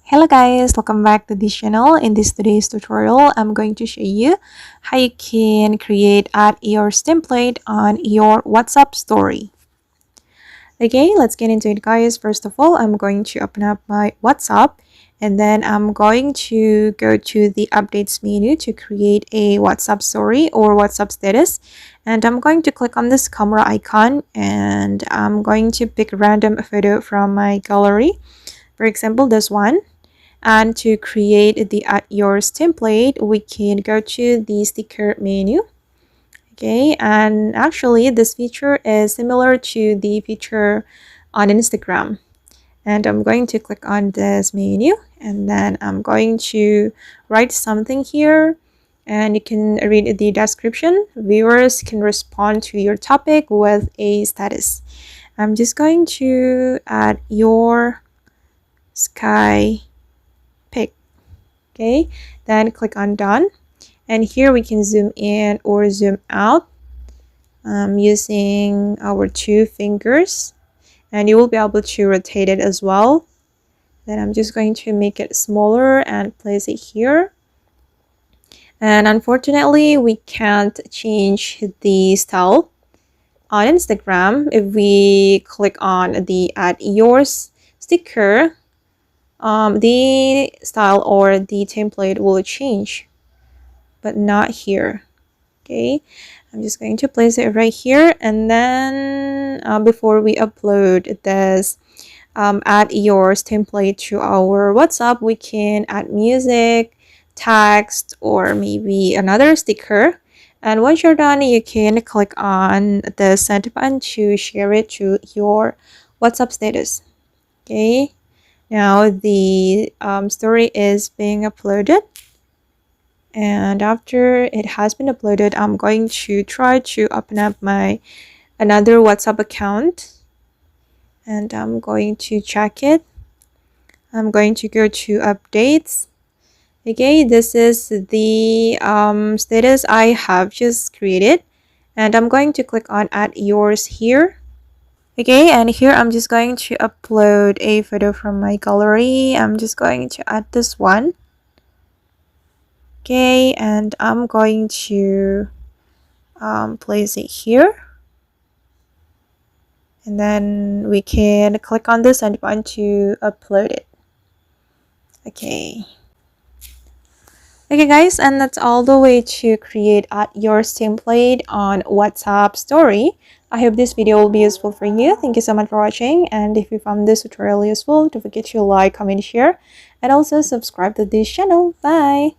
Hello guys, welcome back to this channel. In today's tutorial, I'm going to show you how you can create add yours template on your WhatsApp story. Okay, let's get into it guys. First of all, I'm going to open up my WhatsApp and then I'm going to go to the updates menu to create a WhatsApp story or WhatsApp status. And I'm going to click on this camera icon and I'm going to pick a random photo from my gallery. For example, this one. And to create the add yours template, we can go to the sticker menu. Okay, and actually this feature is similar to the feature on Instagram. And I'm going to click on this menu and then I'm going to write something here and you can read the description. Viewers can respond to your topic with a status. I'm just going to add your sky pic. Okay, then click on done, and here we can zoom in or zoom out using our two fingers, and you will be able to rotate it as well. Then I'm just going to make it smaller and place it here. And unfortunately we can't change the style on Instagram. If we click on the add yours sticker, the style or the template will change, but not here. Okay, I'm just going to place it right here, and then before we upload this add yours template to our WhatsApp, we can add music, text, or maybe another sticker. And once you're done, you can click on the send button to share it to your WhatsApp status. Okay, now the story is being uploaded, and after it has been uploaded, I'm going to try to open up my another WhatsApp account and I'm going to check it. I'm going to go to updates. Okay, this is the status I have just created, and I'm going to click on add yours here. Okay, and here I'm just going to upload a photo from my gallery. I'm just going to add this one. Okay, and I'm going to place it here. And then we can click on this send button to upload it. Okay. Okay guys, and that's all the way to create add yours template on WhatsApp story. I hope this video will be useful for you. Thank you so much for watching, and if you found this tutorial useful, don't forget to like, comment, share, and also subscribe to this channel. Bye!